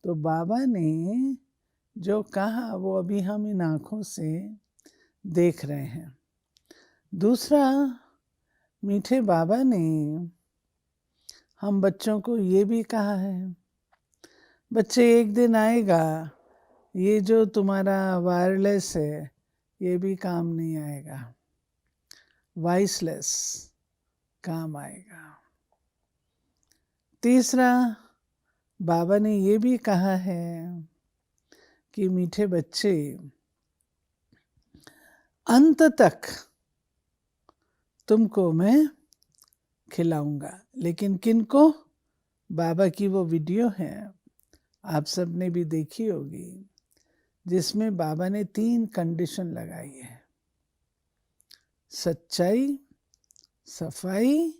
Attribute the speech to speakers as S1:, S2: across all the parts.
S1: तो बाबा ने जो कहा वो अभी हम इन आँखों से देख रहे हैं। दूसरा, मीठे बाबा ने हम बच्चों को ये भी कहा है, बच्चे एक दिन आएगा ये जो तुम्हारा वायरलेस है ये भी काम नहीं आएगा, वॉइसलेस काम आएगा। तीसरा, बाबा ने ये भी कहा है कि मीठे बच्चे, अंत तक तुमको मैं खिलाऊंगा। लेकिन किनको? बाबा की वो वीडियो है, आप सब ने भी देखी होगी, जिसमें बाबा ने 3 कंडीशन लगाई है, सच्चाई, सफाई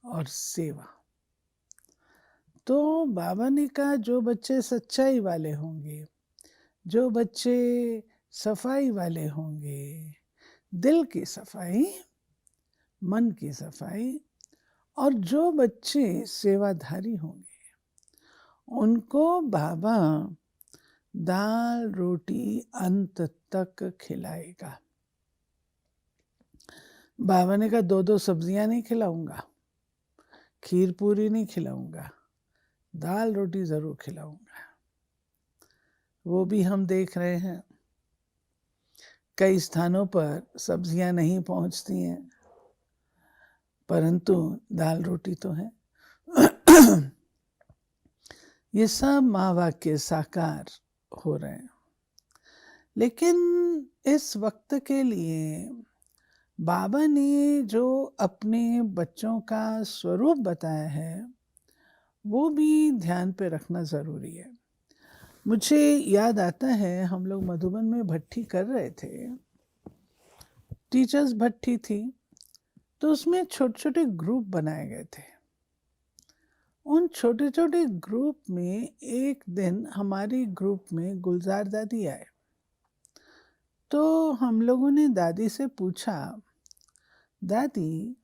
S1: और सेवा। तो बाबा ने कहा जो बच्चे सच्चाई वाले होंगे, जो बच्चे सफाई वाले होंगे, दिल की सफाई, मन की सफाई, और जो बच्चे सेवाधारी होंगे उनको बाबा दाल रोटी अंत तक खिलाएगा। बाबा ने कहा 2-2 सब्जियां नहीं खिलाऊंगा, खीर पूरी नहीं खिलाऊंगा, दाल रोटी जरूर खिलाऊंगा। वो भी हम देख रहे हैं, कई स्थानों पर सब्जियां नहीं पहुंचती हैं, परंतु दाल रोटी तो है। ये सब महावाक्य साकार हो रहे हैं। लेकिन इस वक्त के लिए बाबा ने जो अपने बच्चों का स्वरूप बताया है वो भी ध्यान पे रखना ज़रूरी है। मुझे याद आता है हम लोग मधुबन में भट्ठी कर रहे थे, टीचर्स भट्ठी थी, तो उसमें छोटे छोटे ग्रुप बनाए गए थे। उन छोटे छोटे ग्रुप में एक दिन हमारी ग्रुप में गुलजार दादी आए। तो हम लोगों ने दादी से पूछा, दादी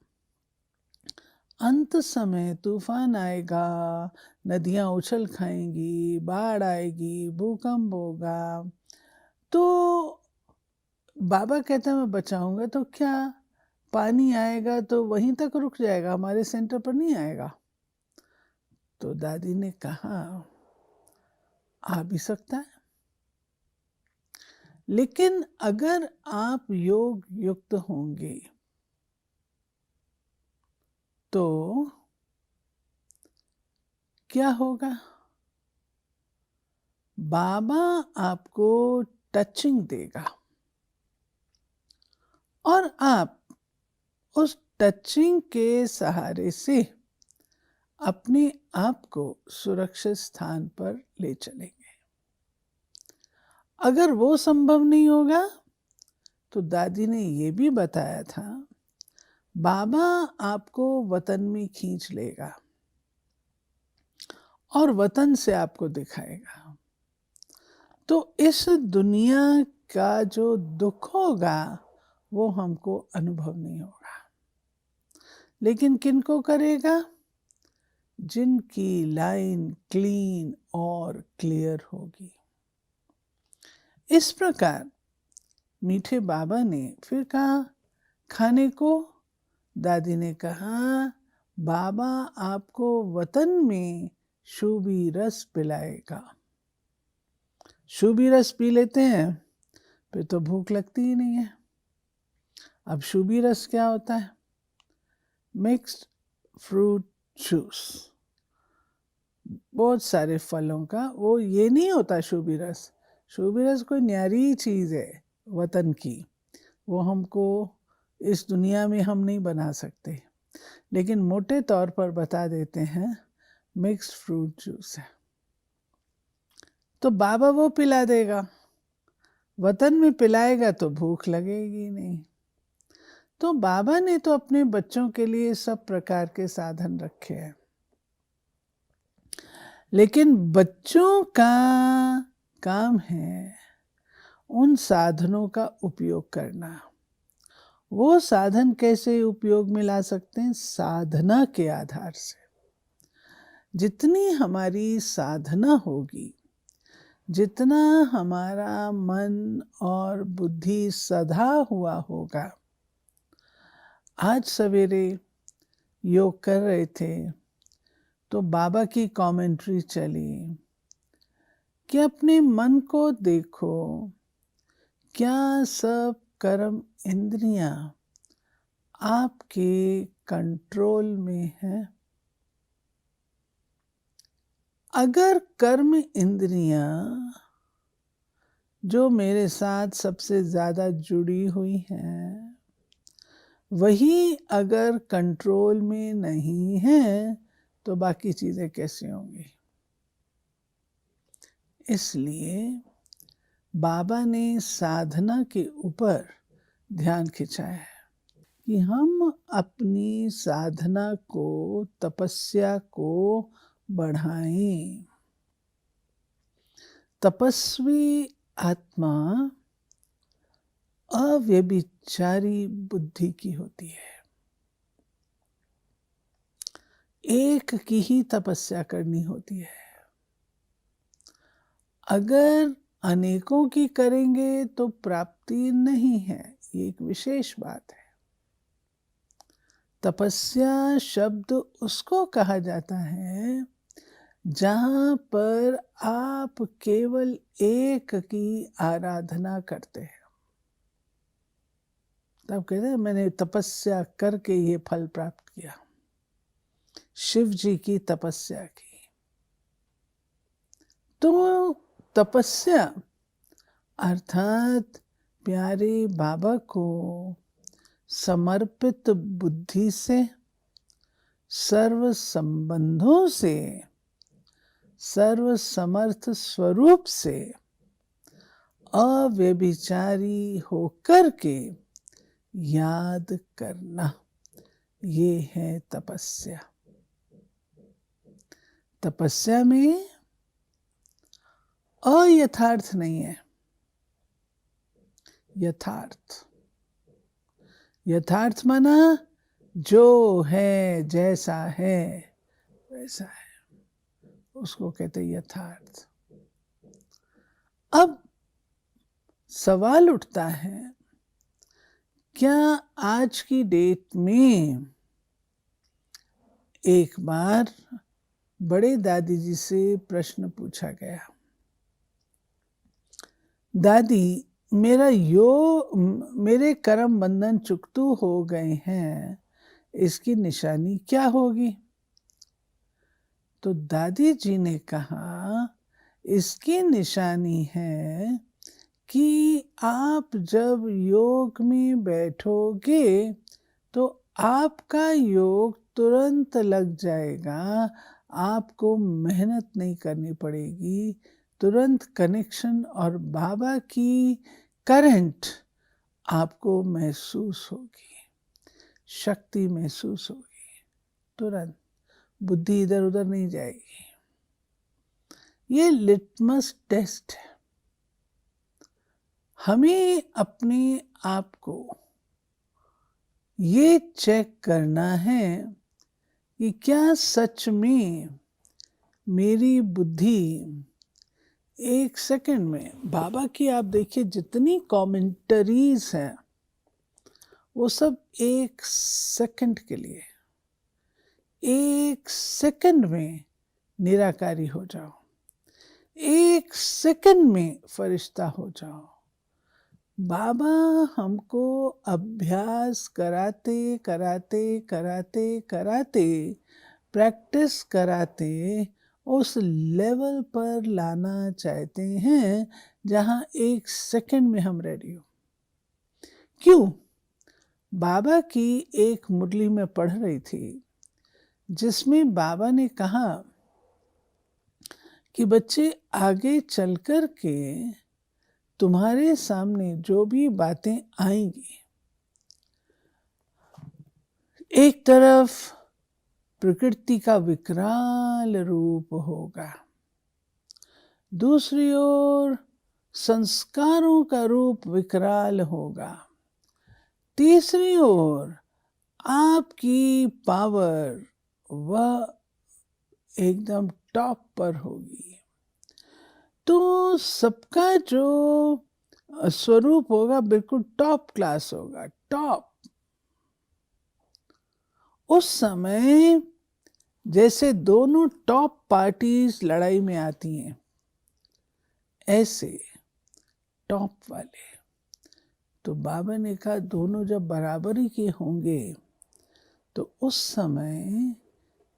S1: अंत समय तूफान आएगा, नदियां उछल खाएंगी, बाढ़ आएगी, भूकंप होगा, तो बाबा कहता है मैं बचाऊंगा, तो क्या पानी आएगा तो वहीं तक रुक जाएगा, हमारे सेंटर पर नहीं आएगा? तो दादी ने कहा आ भी सकता है, लेकिन अगर आप योग युक्त होंगे तो क्या होगा? बाबा आपको टचिंग देगा और आप उस टचिंग के सहारे से अपने आप को सुरक्षित स्थान पर ले चलेंगे। अगर वो संभव नहीं होगा तो दादी ने ये भी बताया था, बाबा आपको वतन में खींच लेगा और वतन से आपको दिखाएगा। तो इस दुनिया का जो दुख होगा वो हमको अनुभव नहीं होगा, लेकिन किनको करेगा? जिनकी लाइन क्लीन और क्लियर होगी। इस प्रकार मीठे बाबा ने फिर कहा खाने को। दादी ने कहा बाबा आपको वतन में शूबी रस पिलाएगा। शूबी रस पी लेते हैं फिर तो भूख लगती ही नहीं है। अब शूबी रस क्या होता है? मिक्स्ड फ्रूट जूस, बहुत सारे फलों का, वो ये नहीं होता शूबी रस। शूबी रस कोई न्यारी चीज़ है वतन की, वो हमको इस दुनिया में हम नहीं बना सकते, लेकिन मोटे तौर पर बता देते हैं मिक्स्ड फ्रूट जूस है। तो बाबा वो पिला देगा, वतन में पिलाएगा तो भूख लगेगी नहीं। तो बाबा ने तो अपने बच्चों के लिए सब प्रकार के साधन रखे हैं, लेकिन बच्चों का काम है उन साधनों का उपयोग करना। वो साधन कैसे उपयोग में ला सकते हैं? साधना के आधार से। जितनी हमारी साधना होगी जितना हमारा मन और बुद्धि सधा हुआ होगा। आज सवेरे योग कर रहे थे तो बाबा की कमेंट्री चली कि अपने मन को देखो, क्या सब कर्म इंद्रियां आपके कंट्रोल में है? अगर कर्म इंद्रियां जो मेरे साथ सबसे ज़्यादा जुड़ी हुई हैं, वही अगर कंट्रोल में नहीं है तो बाकी चीज़ें कैसे होंगी? इसलिए बाबा ने साधना के ऊपर ध्यान खिंचाया है कि हम अपनी साधना को, तपस्या को बढ़ाएं। तपस्वी आत्मा अव्यभिचारी बुद्धि की होती है। एक की ही तपस्या करनी होती है। अगर अनेकों की करेंगे तो प्राप्ति नहीं है, ये एक विशेष बात है। तपस्या शब्द उसको कहा जाता है जहां पर आप केवल एक की आराधना करते हैं। तब कहते हैं मैंने तपस्या करके ये फल प्राप्त किया, शिव जी की तपस्या की। तो तपस्या अर्थात प्यारे बाबा को समर्पित बुद्धि से, सर्व संबंधों से, सर्व समर्थ स्वरूप से अव्यभिचारी होकर के याद करना, ये है तपस्या। तपस्या में अयथार्थ नहीं है, यथार्थ। यथार्थ माना जो है, जैसा है वैसा है, उसको कहते हैं यथार्थ। अब सवाल उठता है, क्या आज की डेट में, एक बार बड़े दादी जी से प्रश्न पूछा गया, दादी मेरे कर्म बंधन चुकतू हो गए हैं, इसकी निशानी क्या होगी? तो दादी जी ने कहा, इसकी निशानी है कि आप जब योग में बैठोगे तो आपका योग तुरंत लग जाएगा, आपको मेहनत नहीं करनी पड़ेगी, तुरंत कनेक्शन और बाबा की करंट आपको महसूस होगी, शक्ति महसूस होगी, तुरंत बुद्धि इधर उधर नहीं जाएगी। ये लिटमस टेस्ट है। हमें अपने आप को ये चेक करना है कि क्या सच में मेरी बुद्धि एक सेकंड में, बाबा की आप देखिए जितनी कमेंटरीज हैं वो सब एक सेकंड के लिए, एक सेकंड में निराकारी हो जाओ, एक सेकंड में फरिश्ता हो जाओ। बाबा हमको अभ्यास कराते कराते कराते कराते, प्रैक्टिस कराते उस लेवल पर लाना चाहते हैं जहां एक सेकंड में हम रेडी हो। क्यों? बाबा की एक मुरली में पढ़ रही थी जिसमें बाबा ने कहा कि बच्चे, आगे चल कर के तुम्हारे सामने जो भी बातें आएंगी, एक तरफ प्रकृति का विकराल रूप होगा, दूसरी ओर संस्कारों का रूप विकराल होगा, तीसरी ओर आपकी पावर वह एकदम टॉप पर होगी, तो सबका जो स्वरूप होगा बिल्कुल टॉप क्लास होगा, टॉप। उस समय जैसे दोनों टॉप पार्टीज लड़ाई में आती हैं, ऐसे टॉप वाले। तो बाबा ने कहा दोनों जब बराबरी के होंगे तो उस समय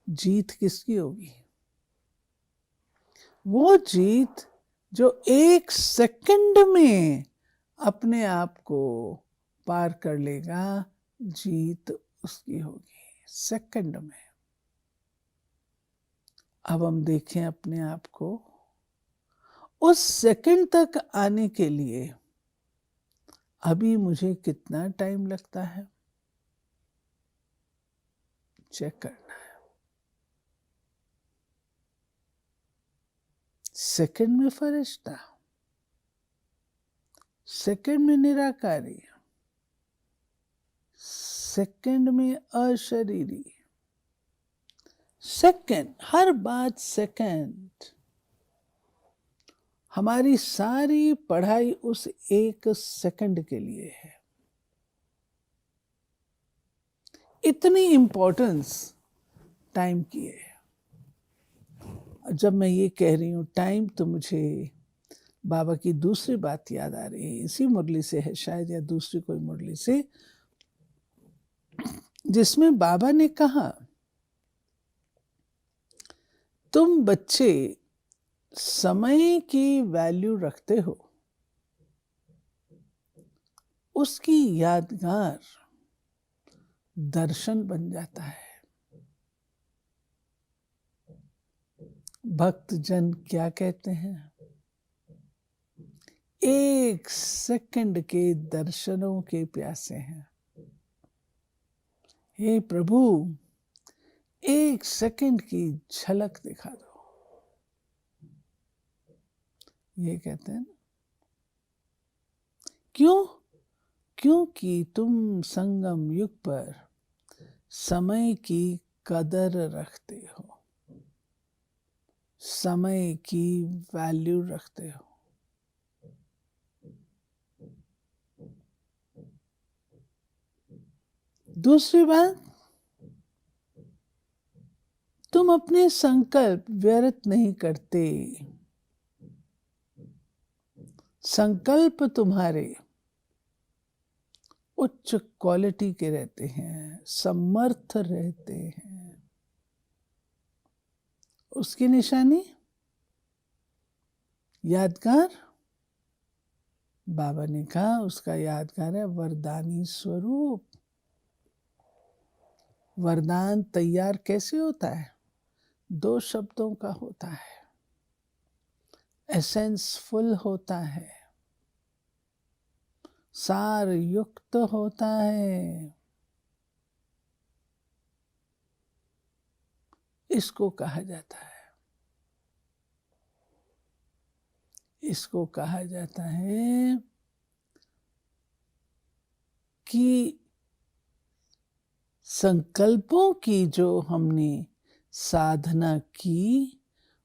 S1: जीत किसकी होगी? वो जीत जो 1 सेकंड में अपने आप को पार कर लेगा, जीत उसकी होगी, सेकंड में। अब हम देखें अपने आप को, उस सेकंड तक आने के लिए अभी मुझे कितना टाइम लगता है, चेक करना है। सेकंड में फरिश्ता, सेकंड में निराकारी, सेकंड में अशरीरी, सेकंड, हर बात सेकंड। हमारी सारी पढ़ाई उस 1 सेकंड के लिए है। इतनी इंपॉर्टेंस टाइम की है। जब मैं ये कह रही हूँ टाइम, तो मुझे बाबा की दूसरी बात याद आ रही है, इसी मुरली से है शायद, या दूसरी कोई मुरली से, जिसमें बाबा ने कहा तुम बच्चे समय की वैल्यू रखते हो, उसकी यादगार दर्शन बन जाता है। भक्त जन क्या कहते हैं? 1 सेकंड के दर्शनों के प्यासे हैं। हे प्रभु, 1 सेकंड की झलक दिखा दो, ये कहते हैं ना। क्यों? क्योंकि तुम संगम युग पर समय की कदर रखते हो, समय की वैल्यू रखते हो। दूसरी बात, तुम अपने संकल्प व्यर्थ नहीं करते। संकल्प तुम्हारे उच्च क्वालिटी के रहते हैं, समर्थ रहते हैं। उसकी निशानी यादगार, बाबा ने कहा उसका यादगार है वरदानी स्वरूप। वरदान तैयार कैसे होता है? 2 शब्दों का होता है, एसेंसफुल होता है, सार युक्त होता है। इसको कहा जाता है, इसको कहा जाता है कि संकल्पों की जो हमने साधना की,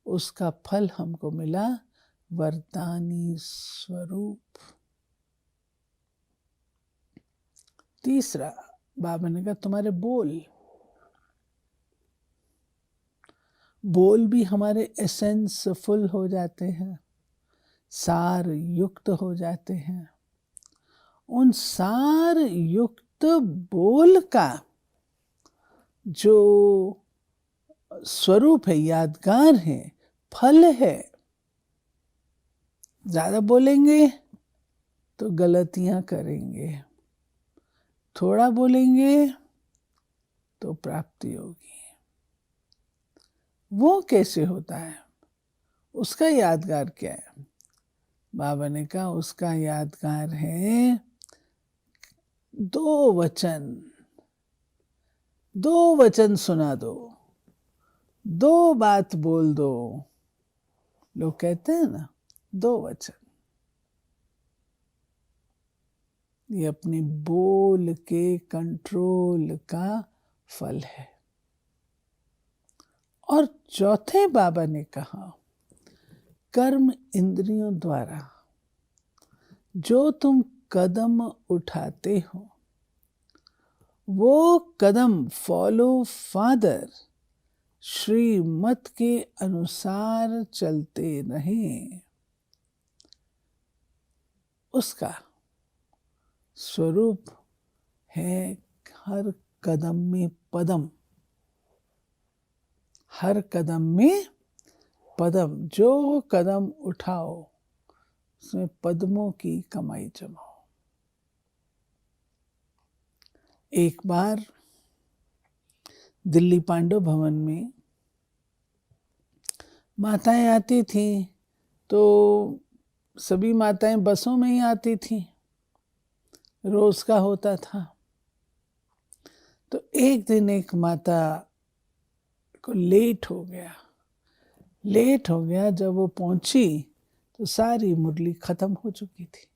S1: उसका फल हमको मिला वरदानी स्वरूप। तीसरा, बाबा ने कहा तुम्हारे बोल भी हमारे एसेंसफुल हो जाते हैं, सार युक्त हो जाते हैं। उन सार युक्त बोल का जो स्वरूप है, यादगार है, फल है। ज्यादा बोलेंगे तो गलतियां करेंगे, थोड़ा बोलेंगे तो प्राप्ति होगी। वो कैसे होता है? उसका यादगार क्या है? बाबा ने कहा उसका यादगार है 2 वचन सुना दो, 2 बात बोल दो। लोग कहते हैं ना 2 वचन, ये अपने बोल के कंट्रोल का फल है। और चौथे बाबा ने कहा कर्म इंद्रियों द्वारा जो तुम कदम उठाते हो, वो कदम फॉलो फादर श्रीमत के अनुसार चलते रहें। उसका स्वरूप है हर कदम में पदम, हर कदम में पदम। जो कदम उठाओ उसमें पद्मों की कमाई जमाओ। एक बार दिल्ली पांडव भवन में माताएं आती थीं, तो सभी माताएं बसों में ही आती थीं, रोज का होता था। तो एक दिन एक माता को लेट हो गया। जब वो पहुंची तो सारी मुरली खत्म हो चुकी थी।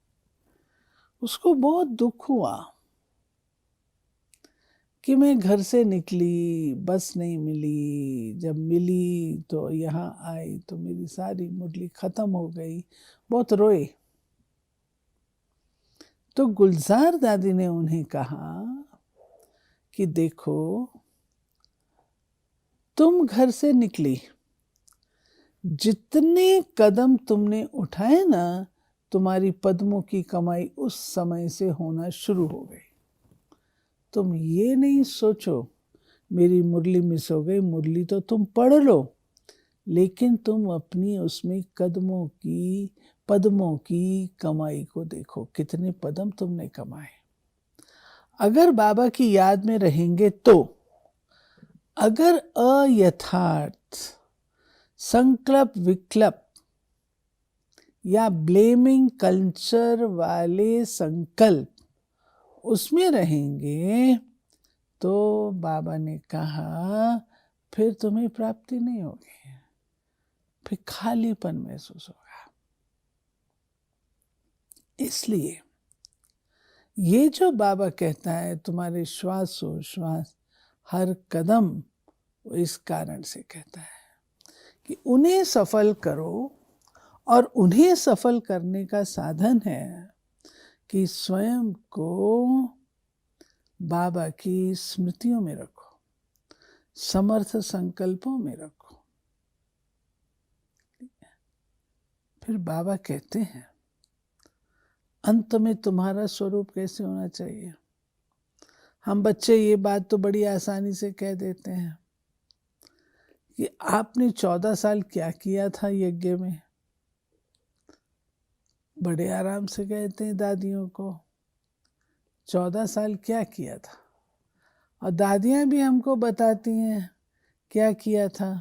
S1: उसको बहुत दुख हुआ कि मैं घर से निकली, बस नहीं मिली, जब मिली तो यहाँ आई तो मेरी सारी मुरली खत्म हो गई। बहुत रोए। तो गुलजार दादी ने उन्हें कहा कि देखो, तुम घर से निकली, जितने कदम तुमने उठाए ना, तुम्हारी पद्मों की कमाई उस समय से होना शुरू हो गई। तुम ये नहीं सोचो मेरी मुरली मिस हो गई, मुरली तो तुम पढ़ लो, लेकिन तुम अपनी उसमें पद्मों की कमाई को देखो, कितने पद्म तुमने कमाए। अगर बाबा की याद में रहेंगे तो, अगर अयथार्थ संकल्प विकल्प या ब्लेमिंग कल्चर वाले संकल्प उसमें रहेंगे तो बाबा ने कहा फिर तुम्हें प्राप्ति नहीं होगी, फिर खालीपन महसूस होगा। इसलिए ये जो बाबा कहता है तुम्हारे श्वास हर कदम, वो इस कारण से कहता है कि उन्हें सफल करो, और उन्हें सफल करने का साधन है कि स्वयं को बाबा की स्मृतियों में रखो, समर्थ संकल्पों में रखो। फिर बाबा कहते हैं अंत में तुम्हारा स्वरूप कैसे होना चाहिए। हम बच्चे ये बात तो बड़ी आसानी से कह देते हैं कि आपने 14 साल क्या किया था यज्ञ में। बड़े आराम से कहते हैं दादियों को 14 साल क्या किया था, और दादियां भी हमको बताती हैं क्या किया था।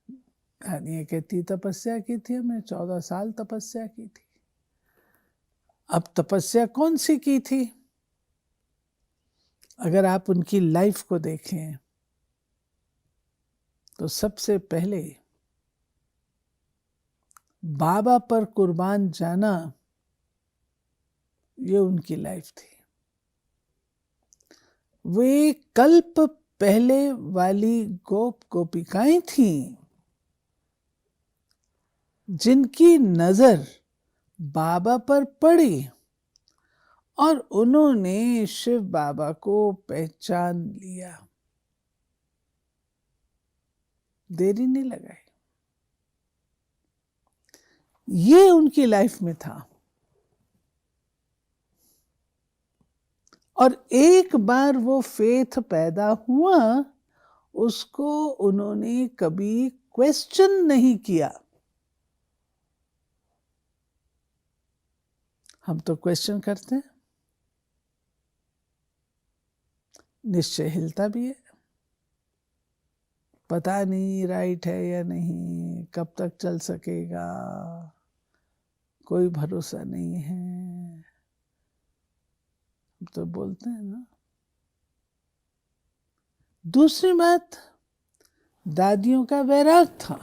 S1: दादियां कहती तपस्या की थी, हमने 14 साल तपस्या की थी। अब तपस्या कौन सी की थी? अगर आप उनकी लाइफ को देखें तो सबसे पहले बाबा पर कुर्बान जाना, ये उनकी लाइफ थी। वे कल्प पहले वाली गोपिकाएं थीं जिनकी नजर बाबा पर पड़ी और उन्होंने शिव बाबा को पहचान लिया। देरी नहीं लगाई। ये उनकी लाइफ में था। और एक बार वो फेथ पैदा हुआ, उसको उन्होंने कभी क्वेश्चन नहीं किया। हम तो क्वेश्चन करते हैं। निश्चय हिलता भी है, पता नहीं राइट है या नहीं, कब तक चल सकेगा, कोई भरोसा नहीं है, तो बोलते हैं ना। दूसरी बात, दादियों का वैराग था,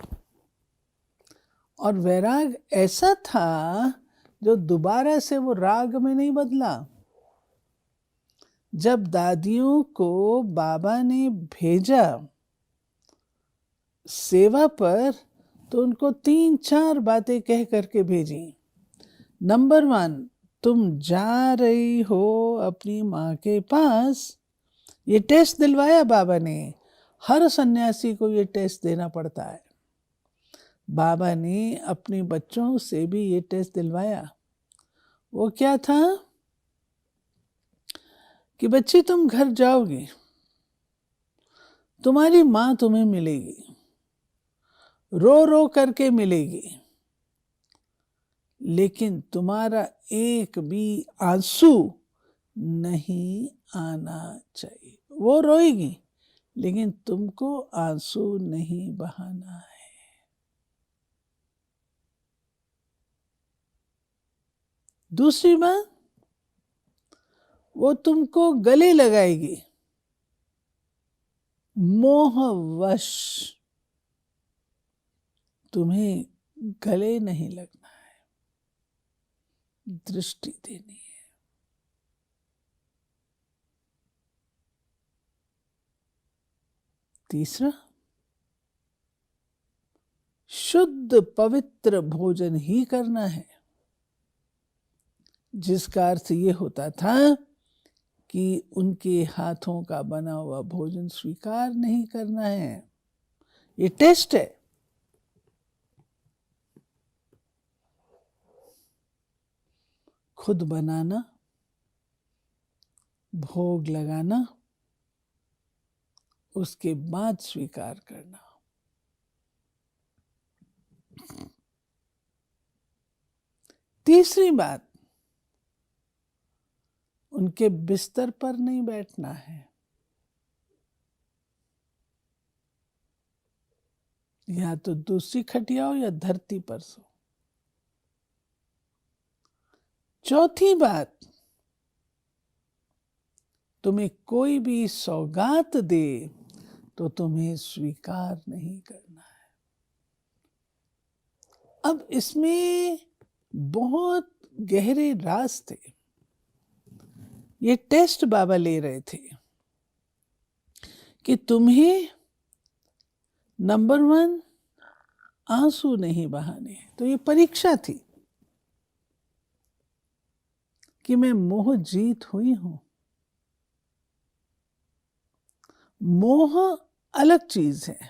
S1: और वैराग ऐसा था जो दोबारा से वो राग में नहीं बदला। जब दादियों को बाबा ने भेजा सेवा पर, तो उनको 3-4 बातें कह करके भेजी। नंबर 1, तुम जा रही हो अपनी माँ के पास। ये टेस्ट दिलवाया बाबा ने। हर सन्यासी को ये टेस्ट देना पड़ता है। बाबा ने अपने बच्चों से भी ये टेस्ट दिलवाया। वो क्या था कि बच्ची तुम घर जाओगी, तुम्हारी माँ तुम्हें मिलेगी, रो रो करके मिलेगी, लेकिन तुम्हारा एक भी आंसू नहीं आना चाहिए। वो रोएगी लेकिन तुमको आंसू नहीं बहाना है। दूसरी बात, वो तुमको गले लगाएगी, मोहवश तुम्हें गले नहीं लगना है, दृष्टि देनी है। तीसरा, शुद्ध पवित्र भोजन ही करना है, जिसका अर्थ ये होता था कि उनके हाथों का बना हुआ भोजन स्वीकार नहीं करना है। ये टेस्ट है। खुद बनाना, भोग लगाना, उसके बाद स्वीकार करना। तीसरी बात, उनके बिस्तर पर नहीं बैठना है, या तो दूसरी खटिया हो या धरती पर सो। चौथी बात, तुम्हें कोई भी सौगात दे तो तुम्हें स्वीकार नहीं करना है। अब इसमें बहुत गहरे राज थे। ये टेस्ट बाबा ले रहे थे कि तुम्हें नंबर 1 आंसू नहीं बहाने। तो ये परीक्षा थी कि मैं मोह जीत हुई हूं। मोह अलग चीज है,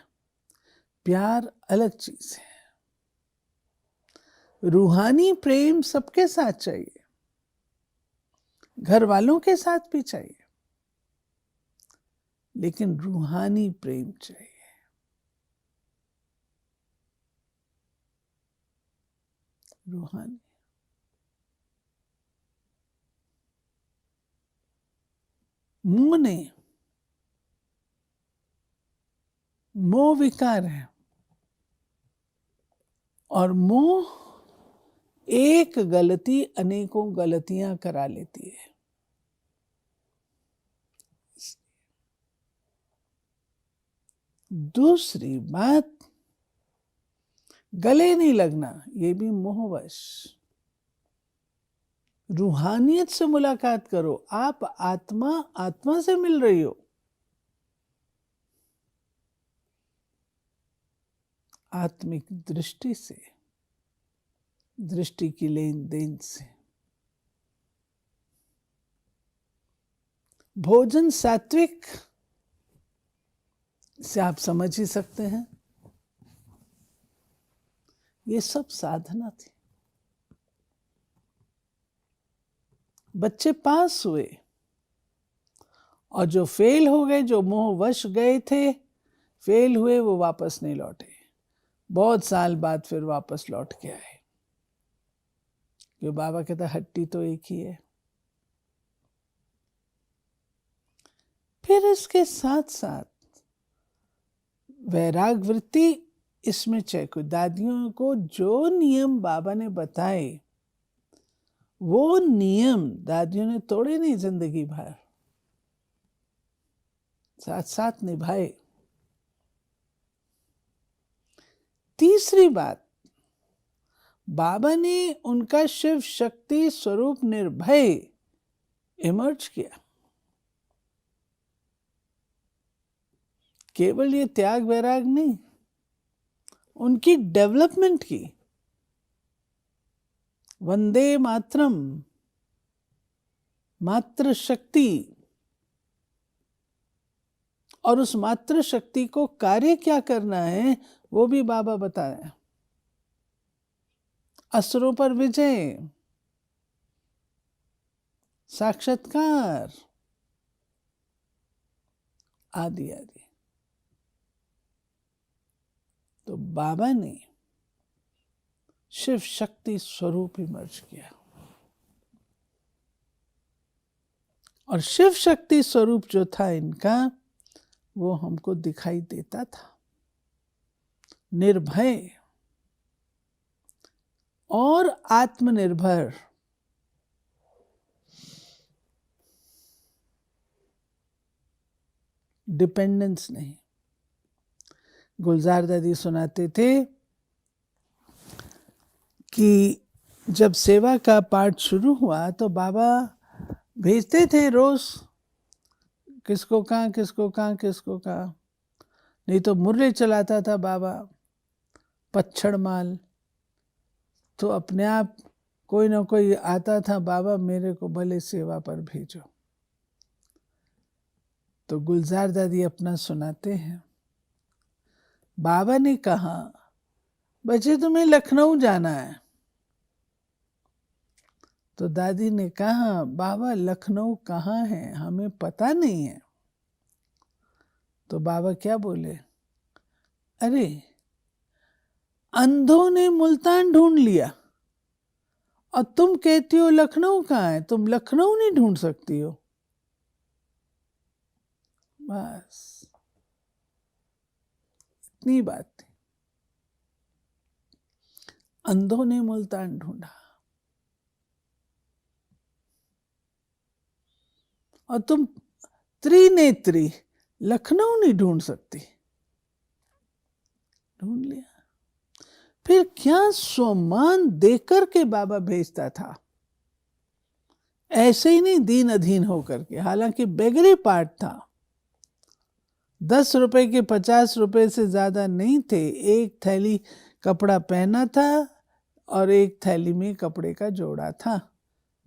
S1: प्यार अलग चीज है। रूहानी प्रेम सबके साथ चाहिए, घर वालों के साथ भी चाहिए, लेकिन रूहानी प्रेम चाहिए। रूहानी। मोह नहीं, मोह विकार है, और मोह एक गलती अनेकों गलतियां करा लेती है। दूसरी बात, गले नहीं लगना, ये भी मोहवश। रूहानियत से मुलाकात करो। आप आत्मा से मिल रही हो, आत्मिक दृष्टि से, दृष्टि की लेन देन से। भोजन सात्विक से आप समझ ही सकते हैं, ये सब साधना थी। बच्चे पास हुए, और जो फेल हो गए, जो मोहवश गए थे, फेल हुए, वो वापस नहीं लौटे। बहुत साल बाद फिर वापस लौट के आए। जो बाबा कहता हट्टी तो एक ही है। फिर इसके साथ साथ वैराग वृत्ति इसमें चाहिए। दादियों को जो नियम बाबा ने बताए, वो नियम दादियों ने तोड़े नहीं जिंदगी भर, साथ साथ निभाए। तीसरी बात, बाबा ने उनका शिव शक्ति स्वरूप निर्भय इमर्ज किया। केवल ये त्याग वैराग नहीं, उनकी डेवलपमेंट की। वंदे मातरम, मातृशक्ति, और उस मातृशक्ति को कार्य क्या करना है वो भी बाबा बताए। असुरों पर विजय, साक्षात्कार, आदि आदि। तो बाबा ने शिव शक्ति स्वरूप इमर्ज किया, और शिव शक्ति स्वरूप जो था इनका वो हमको दिखाई देता था। निर्भय और आत्मनिर्भर। डिपेंडेंस नहीं। गुलजार दादी सुनाते थे कि जब सेवा का पाठ शुरू हुआ तो बाबा भेजते थे रोज, किसको कहाँ किसको कहाँ किसको कहाँ। नहीं तो मुर्रे चलाता था बाबा, पच्छड़ माल। तो अपने आप कोई ना कोई आता था, बाबा मेरे को भले सेवा पर भेजो। तो गुलजार दादी अपना सुनाते हैं, बाबा ने कहा बच्चे तुम्हें लखनऊ जाना है। तो दादी ने कहा बाबा लखनऊ कहाँ है, हमें पता नहीं है। तो बाबा क्या बोले, अरे अंधों ने मुल्तान ढूंढ लिया और तुम कहती हो लखनऊ कहाँ है, तुम लखनऊ नहीं ढूंढ सकती हो। बस इतनी बात थी। अंधों ने मुल्तान ढूंढा और तुम त्रिनेत्री लखनऊ नहीं ढूंढ सकती। ढूंढ लिया। फिर क्या सम्मान देकर के बाबा भेजता था, ऐसे ही नहीं दीन अधीन होकर के। हालांकि बेगरी पार्ट था, 10 रुपए के 50 रुपए से ज्यादा नहीं थे। एक थैली कपड़ा पहना था और एक थैली में कपड़े का जोड़ा था,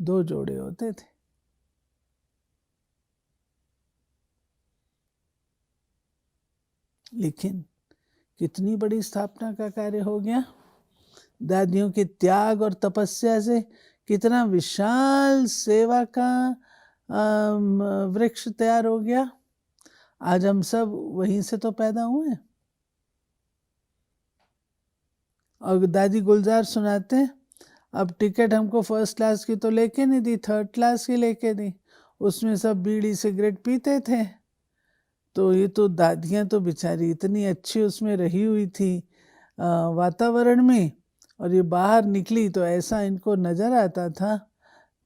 S1: 2 जोड़े होते थे। लेकिन कितनी बड़ी स्थापना का कार्य हो गया। दादियों के त्याग और तपस्या से कितना विशाल सेवा का वृक्ष तैयार हो गया। आज हम सब वहीं से तो पैदा हुए। और दादी गुलजार सुनाते हैं, अब टिकट हमको फर्स्ट क्लास की तो लेके नहीं दी, थर्ड क्लास की लेके दी। उसमें सब बीड़ी सिगरेट पीते थे। तो ये तो दादियाँ तो बेचारी इतनी अच्छी उसमें रही हुई थी वातावरण में, और ये बाहर निकली तो ऐसा इनको नज़र आता था।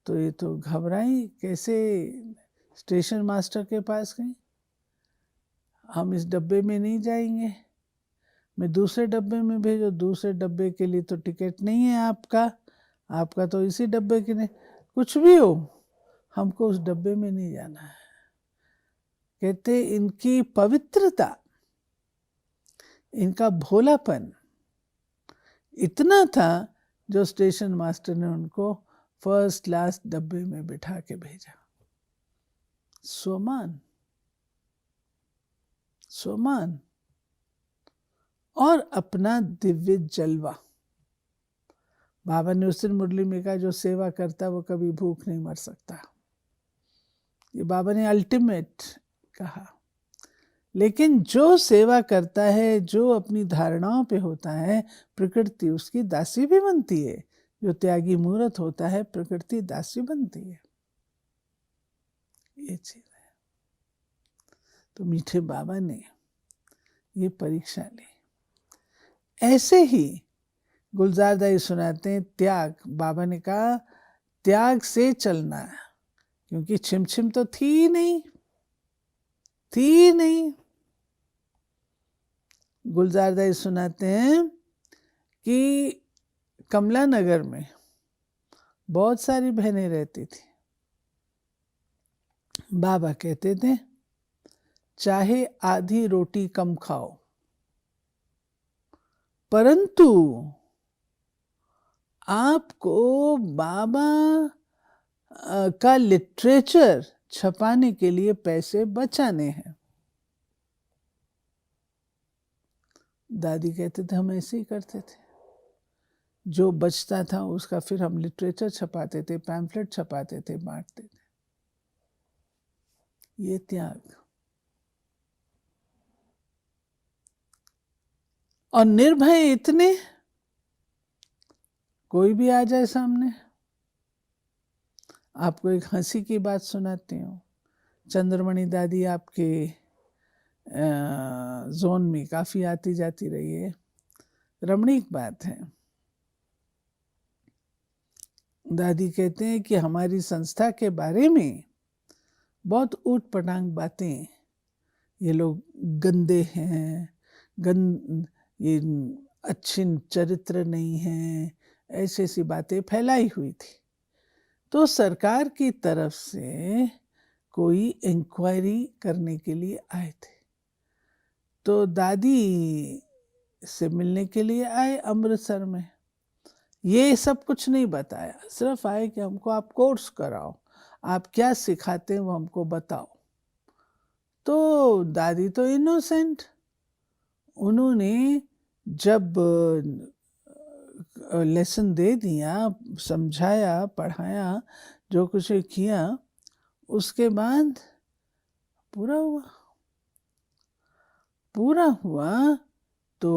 S1: तो ये तो घबराई, कैसे स्टेशन मास्टर के पास गई, हम इस डब्बे में नहीं जाएंगे, मैं दूसरे डब्बे में भेजो। दूसरे डब्बे के लिए तो टिकट नहीं है आपका, आपका तो इसी डब्बे के लिए। कुछ भी हो, हमको उस डब्बे में नहीं जाना है। कहते इनकी पवित्रता, इनका भोलापन इतना था जो स्टेशन मास्टर ने उनको फर्स्ट क्लास डब्बे में बिठा के भेजा। सोमान, सोमान और अपना दिव्य जलवा। बाबा ने उस दिन मुरली में कहा जो सेवा करता वो कभी भूख नहीं मर सकता। ये बाबा ने अल्टीमेट कहा। लेकिन जो सेवा करता है, जो अपनी धारणाओं पे होता है, प्रकृति उसकी दासी भी बनती है। जो त्यागी मूर्त होता है, प्रकृति दासी बनती है। ये चीज है। तो मीठे बाबा ने ये परीक्षा ली। ऐसे ही गुलजार दाई सुनाते हैं, त्याग। बाबा ने कहा त्याग से चलना है, क्योंकि छिमछिम तो थी नहीं। गुलजार दाई सुनाते हैं कि कमला नगर में बहुत सारी बहनें रहती थी। बाबा कहते थे चाहे आधी रोटी कम खाओ, परंतु आपको बाबा का लिटरेचर छपाने के लिए पैसे बचाने हैं। दादी कहते थे हम ऐसे ही करते थे, जो बचता था उसका फिर हम लिटरेचर छपाते थे, पैम्फलेट छपाते थे, बांटते थे। ये त्याग और निर्भय इतने, कोई भी आ जाए सामने। आपको एक हंसी की बात सुनाती हूँ। चंद्रमणि दादी आपके जोन में काफ़ी आती जाती रही है, रमणीक बात है। दादी कहते हैं कि हमारी संस्था के बारे में बहुत ऊट पटांग बातें, ये लोग गंदे हैं, ये अच्छे चरित्र नहीं हैं, ऐसी ऐसी बातें फैलाई हुई थी। तो सरकार की तरफ से कोई इंक्वायरी करने के लिए आए थे, तो दादी से मिलने के लिए आए अमृतसर में। ये सब कुछ नहीं बताया, सिर्फ आए कि हमको आप कोर्स कराओ, आप क्या सिखाते हैं वो हमको बताओ। तो दादी तो इनोसेंट, उन्होंने जब लेसन दे दिया, समझाया, पढ़ाया, जो कुछ किया, उसके बाद पूरा हुआ। तो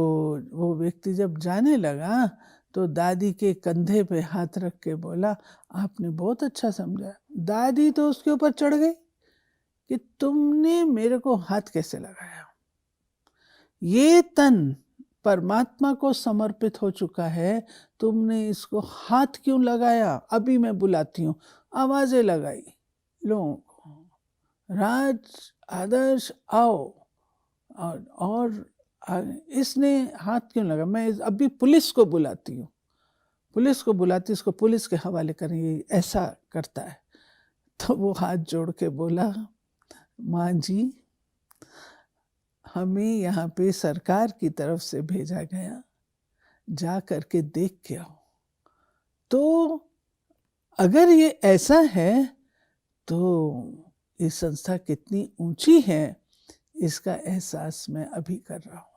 S1: वो व्यक्ति जब जाने लगा तो दादी के कंधे पे हाथ रख के बोला, आपने बहुत अच्छा समझा। दादी तो उसके ऊपर चढ़ गई कि तुमने मेरे को हाथ कैसे लगाया, ये तन परमात्मा को समर्पित हो चुका है, तुमने इसको हाथ क्यों लगाया। अभी मैं बुलाती हूँ। आवाजें लगाई लोगों को, राज आदर्श आओ, और इसने हाथ क्यों लगा, मैं अभी पुलिस को बुलाती हूँ, पुलिस को बुलाती, इसको पुलिस के हवाले करेंगे, ऐसा करता है। तो वो हाथ जोड़ के बोला, माँ जी हमें यहाँ पे सरकार की तरफ से भेजा गया, जा करके देख के आओ। तो अगर ये ऐसा है तो ये संस्था कितनी ऊंची है, इसका एहसास मैं अभी कर रहा हूँ।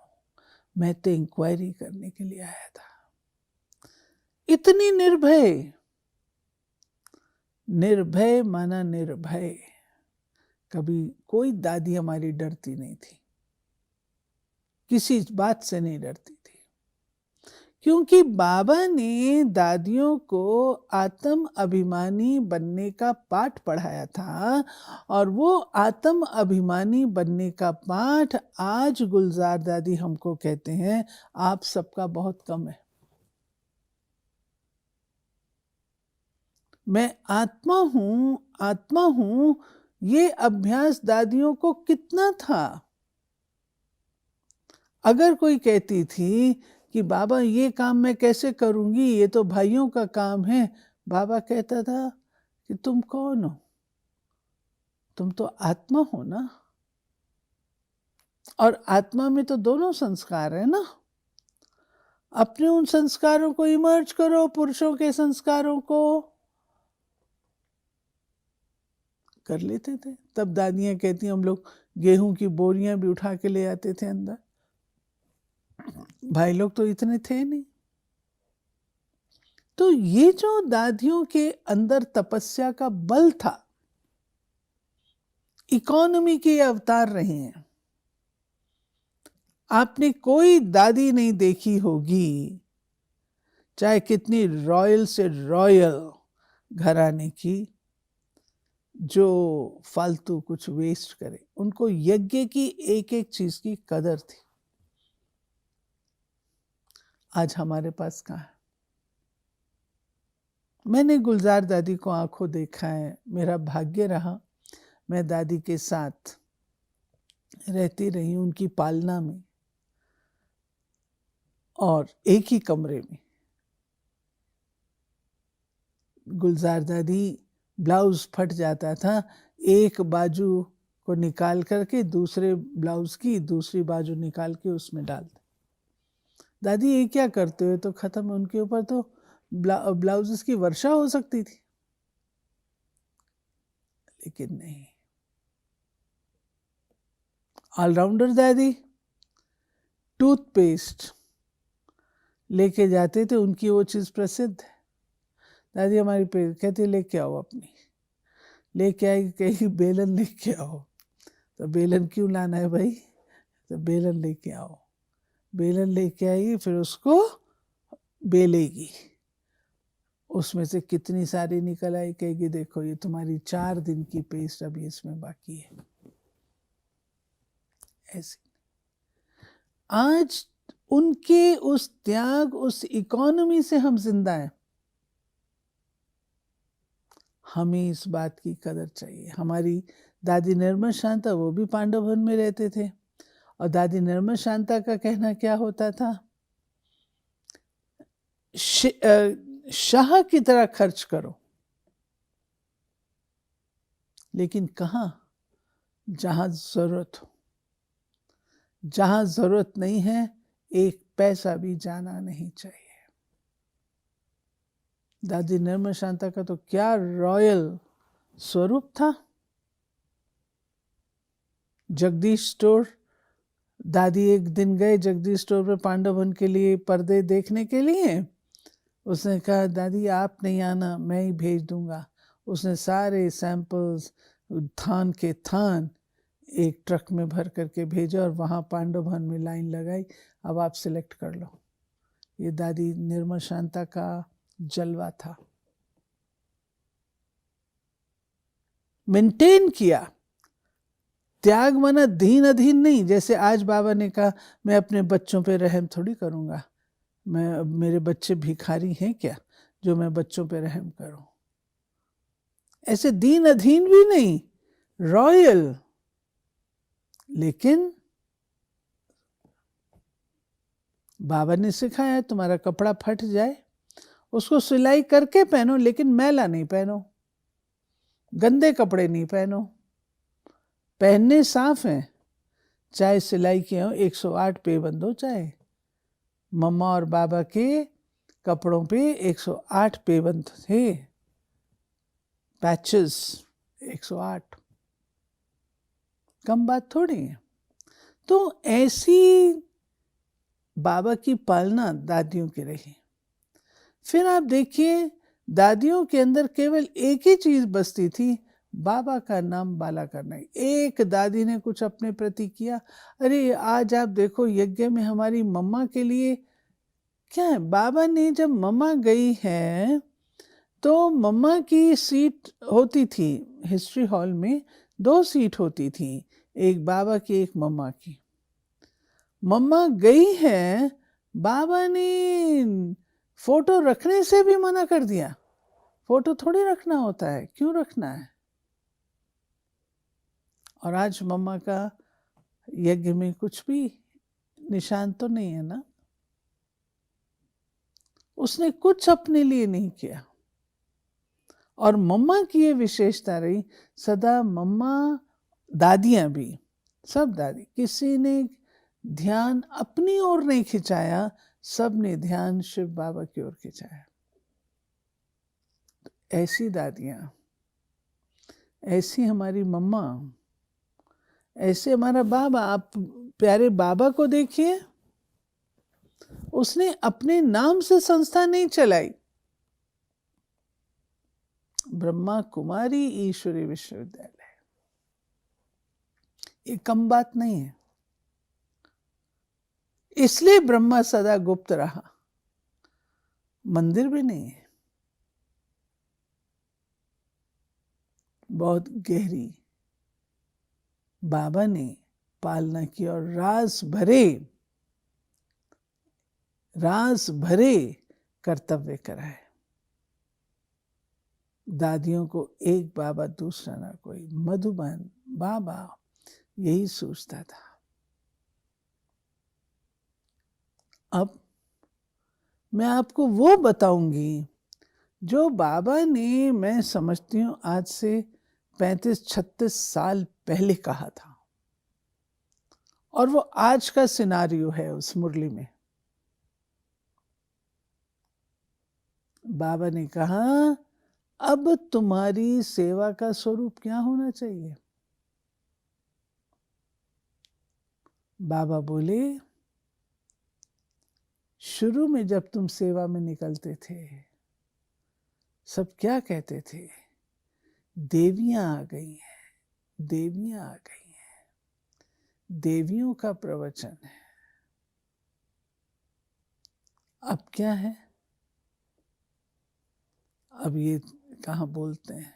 S1: मैं तो इंक्वायरी करने के लिए आया था। इतनी निर्भय माना निर्भय। कभी कोई दादी हमारी डरती नहीं थी, किसी बात से नहीं डरती थी, क्योंकि बाबा ने दादियों को आत्म अभिमानी बनने का पाठ पढ़ाया था। और वो आत्म अभिमानी बनने का पाठ आज गुलजार दादी हमको कहते हैं, आप सबका बहुत कम है। मैं आत्मा हूं, ये अभ्यास दादियों को कितना था। अगर कोई कहती थी कि बाबा ये काम मैं कैसे करूंगी, ये तो भाइयों का काम है, बाबा कहता था कि तुम कौन हो, तुम तो आत्मा हो ना, और आत्मा में तो दोनों संस्कार है ना। अपने उन संस्कारों को इमर्ज करो, पुरुषों के संस्कारों को कर लेते थे। तब दादियां कहती हम लोग गेहूं की बोरियां भी उठा के ले आते थे अंदर, भाई लोग तो इतने थे नहीं। तो ये जो दादियों के अंदर तपस्या का बल था, इकोनॉमी के अवतार रहे हैं। आपने कोई दादी नहीं देखी होगी, चाहे कितनी रॉयल से रॉयल घराने की, जो फालतू कुछ वेस्ट करे। उनको यज्ञ की एक एक चीज की कदर थी। आज हमारे पास कहाँ है। मैंने गुलजार दादी को आंखों देखा है, मेरा भाग्य रहा, मैं दादी के साथ रहती रही उनकी पालना में, और एक ही कमरे में। गुलजार दादी ब्लाउज फट जाता था, एक बाजू को निकाल करके दूसरे ब्लाउज की दूसरी बाजू निकाल के उसमें डाल दे। दादी ये क्या करते हुए तो खत्म, उनके ऊपर तो ब्लाउजेस की वर्षा हो सकती थी, लेकिन नहीं। ऑलराउंडर दादी टूथपेस्ट लेके जाते थे, उनकी वो चीज़ प्रसिद्ध है। दादी हमारी पे कहती लेके आओ अपनी, लेके आई, कहीं बेलन लेके आओ। तो बेलन क्यों लाना है भाई, तो बेलन लेके आओ। बेलन लेके आई, फिर उसको बेलेगी, उसमें से कितनी सारी निकल आई, कहेगी देखो ये तुम्हारी 4 दिन की पेस्ट अभी इसमें बाकी है। ऐसे आज उनके उस त्याग, उस इकोनॉमी से हम जिंदा हैं। हमें इस बात की कदर चाहिए। हमारी दादी निर्मल शांता, वो भी पांडव वन में रहते थे, और दादी निर्मल शांता का कहना क्या होता था, शाह की तरह खर्च करो, लेकिन कहाँ, जहां जरूरत हो। जहां जरूरत नहीं है, एक पैसा भी जाना नहीं चाहिए। दादी निर्मल शांता का तो क्या रॉयल स्वरूप था। जगदीश स्टोर, दादी एक दिन गए जगदीश स्टोर पे पांडव वन के लिए पर्दे देखने के लिए। उसने कहा दादी आप नहीं आना, मैं ही भेज दूंगा। उसने सारे सैंपल्स थान के थान एक ट्रक में भर करके भेजा, और वहाँ पांडव वन में लाइन लगाई, अब आप सिलेक्ट कर लो। ये दादी निर्मल शांता का जलवा था। मेंटेन किया, त्याग माना धीन अधीन नहीं। जैसे आज बाबा ने कहा मैं अपने बच्चों पे रहम थोड़ी करूंगा, मैं, मेरे बच्चे भिखारी हैं क्या जो मैं बच्चों पे रहम करूं। ऐसे दीन अधीन भी नहीं, रॉयल। लेकिन बाबा ने सिखाया तुम्हारा कपड़ा फट जाए उसको सिलाई करके पहनो, लेकिन मैला नहीं पहनो, गंदे कपड़े नहीं पहनो, पहनने साफ हैं, चाहे सिलाई के हो, 108 पेबंद हो। चाहे मम्मा और बाबा के कपड़ों पे 108 पेबंद थे, पैचेस 108, कम बात थोड़ी है। तो ऐसी बाबा की पालना दादियों की रही। फिर आप देखिए दादियों के अंदर केवल एक ही चीज बसती थी, बाबा का नाम बाला करना। एक दादी ने कुछ अपने प्रति किया, अरे आज आप देखो यज्ञ में हमारी मम्मा के लिए क्या है। बाबा ने जब मम्मा गई है तो मम्मा की सीट होती थी हिस्ट्री हॉल में, 2 सीट होती थी, एक बाबा की एक मम्मा की। मम्मा गई है, बाबा ने फोटो रखने से भी मना कर दिया। फोटो थोड़ी रखना होता है, क्यों रखना है। और आज मम्मा का यज्ञ में कुछ भी निशान तो नहीं है ना, उसने कुछ अपने लिए नहीं किया। और मम्मा की ये विशेषता रही, सदा मम्मा, दादियां भी, सब दादी, किसी ने ध्यान अपनी ओर नहीं खिंचाया, सब ने ध्यान शिव बाबा की ओर खिंचाया। ऐसी दादियां, ऐसी हमारी मम्मा, ऐसे हमारा बाबा। आप प्यारे बाबा को देखिए, उसने अपने नाम से संस्था नहीं चलाई, ब्रह्मा कुमारी ईश्वरी विश्वविद्यालय, ये कम बात नहीं है। इसलिए ब्रह्मा सदा गुप्त रहा, मंदिर भी नहीं है, बहुत गहरी बाबा ने पालना की, और रास भरे कर्तव्य कराए। दादियों को एक बाबा दूसरा ना कोई, मधुबन बाबा यही सोचता था। अब मैं आपको वो बताऊंगी जो बाबा ने, मैं समझती हूँ आज से 35-36 साल पहले कहा था, और वो आज का सिनारियो है उस मुरली में। बाबा ने कहा अब तुम्हारी सेवा का स्वरूप क्या होना चाहिए? बाबा बोले शुरू में जब तुम सेवा में निकलते थे सब क्या कहते थे? देवियां आ गई हैं, देवियां आ गई हैं, देवियों का प्रवचन है। अब क्या है? अब ये कहाँ बोलते हैं?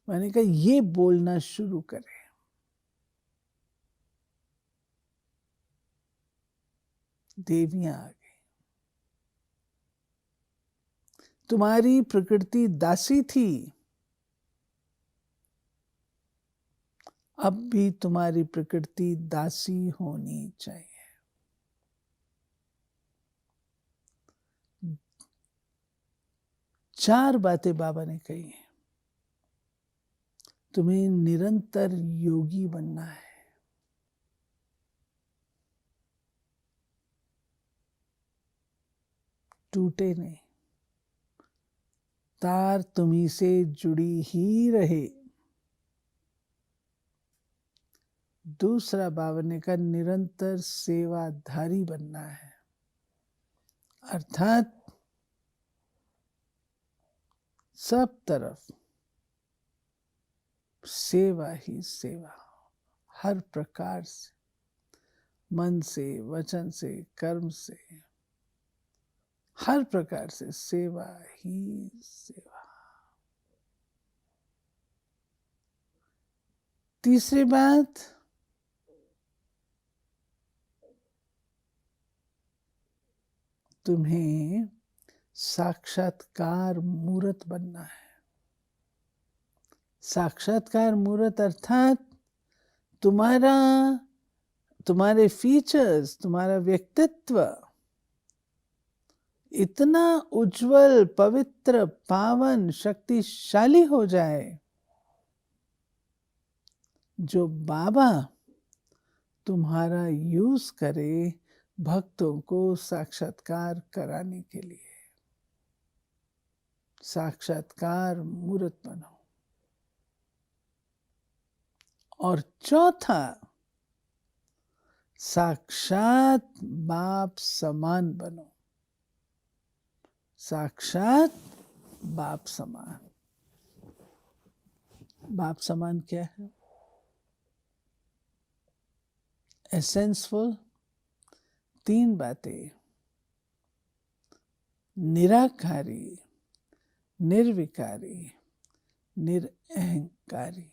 S1: मैंने कहा ये बोलना शुरू करें। देवियां आ गई। तुम्हारी प्रकृति दासी थी, अब भी तुम्हारी प्रकृति दासी होनी चाहिए। चार बातें बाबा ने कही हैं। तुम्हें निरंतर योगी बनना है, टूटे नहीं, तार तुम्ही से जुड़ी ही रहे। दूसरा बाबा ने कहा निरंतर सेवाधारी बनना है, अर्थात सब तरफ सेवा ही सेवा, हर प्रकार से, मन से, वचन से, कर्म से, हर प्रकार से सेवा ही सेवा। तीसरी बात, तुम्हें साक्षात्कार मूर्त बनना है। साक्षात्कार मूर्त अर्थात तुम्हारे फीचर्स, तुम्हारा व्यक्तित्व इतना उज्जवल, पवित्र, पावन, शक्तिशाली हो जाए जो बाबा तुम्हारा यूज करे भक्तों को साक्षात्कार कराने के लिए। साक्षात्कार मूर्त बनो। और चौथा, साक्षात बाप समान बनो। साक्षात बाप समान। बाप समान क्या है? एसेंसफुल तीन बातें, निराकारी, निर्विकारी, निरअहंकारी।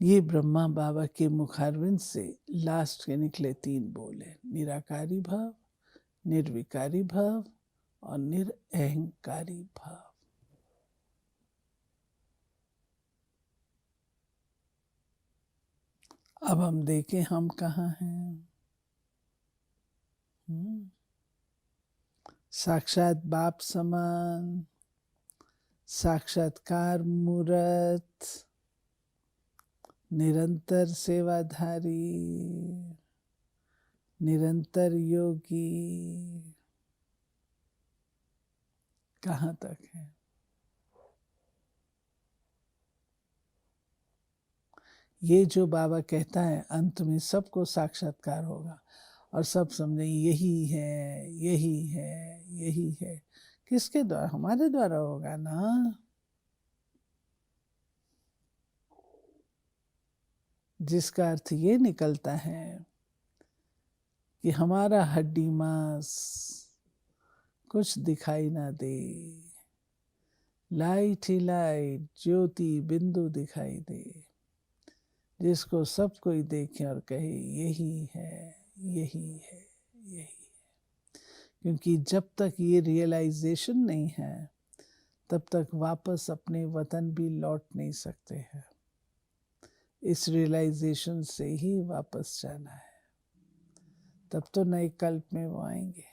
S1: ये ब्रह्मा बाबा के मुखारविंद से लास्ट के निकले तीन बोल है, निराकारी भाव, निर्विकारी भाव और निरअहंकारी भाव। अब हम देखें हम कहाँ हैं। साक्षात बाप समान, साक्षात्कार मूर्त, निरंतर सेवाधारी, निरंतर योगी। कहाँ तक है? ये जो बाबा कहता है अंत में सबको साक्षात्कार होगा और सब समझे यही है, यही है, यही है। किसके द्वारा? हमारे द्वारा होगा ना। जिसका अर्थ ये निकलता है कि हमारा हड्डी मांस कुछ दिखाई ना दे, लाइट ही लाइट, ज्योति बिंदु दिखाई दे, जिसको सब कोई देखे और कहे यही है, यही है, यही है। क्योंकि जब तक ये रियलाइजेशन नहीं है तब तक वापस अपने वतन भी लौट नहीं सकते हैं। इस रियलाइजेशन से ही वापस जाना है, तब तो नए कल्प में वो आएंगे।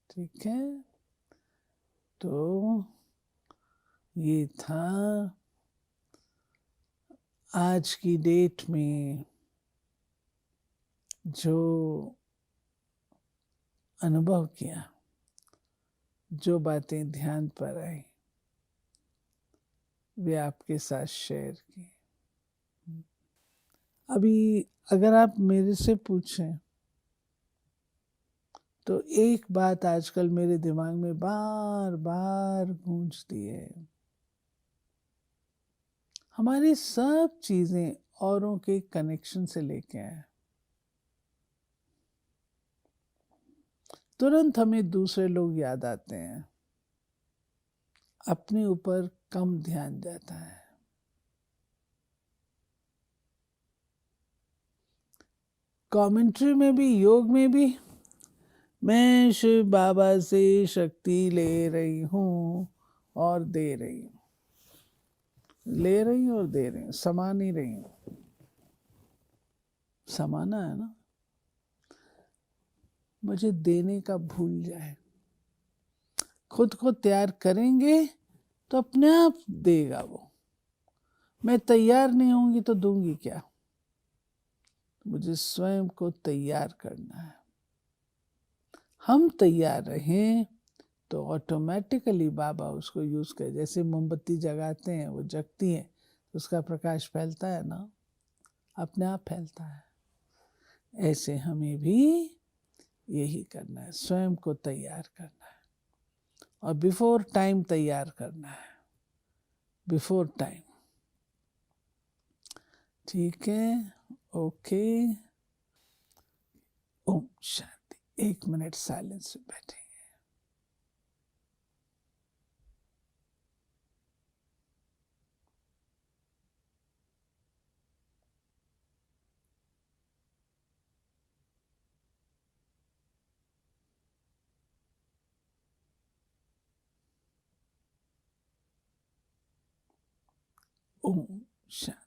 S1: ठीक है, तो ये था आज की डेट में जो अनुभव किया, जो बातें ध्यान पर आई, वे आपके साथ शेयर की। अभी अगर आप मेरे से पूछें तो एक बात आजकल मेरे दिमाग में बार बार गूंजती है, हमारी सब चीजें औरों के कनेक्शन से लेके आए, तुरंत हमें दूसरे लोग याद आते हैं, अपने ऊपर कम ध्यान जाता है। कमेंट्री में भी, योग में भी, मैं शिव बाबा से शक्ति ले रही हूँ और दे रही हूँ, ले रही हूँ और दे रही हूँ, समा नहीं रही हूँ। समाना है ना, मुझे देने का भूल जाए। खुद को तैयार करेंगे तो अपने आप देगा वो। मैं तैयार नहीं होंगी तो दूंगी क्या? मुझे स्वयं को तैयार करना है। हम तैयार रहें तो ऑटोमेटिकली बाबा उसको यूज करे। जैसे मोमबत्ती जगाते हैं, वो जगती है, उसका प्रकाश फैलता है ना, अपने आप फैलता है। ऐसे हमें भी यही करना है, स्वयं को तैयार करना है और बिफोर टाइम तैयार करना है, बिफोर टाइम। ठीक है, okay. Om Shanti. 1 minute silence में बैठेंगे। ओम शांति।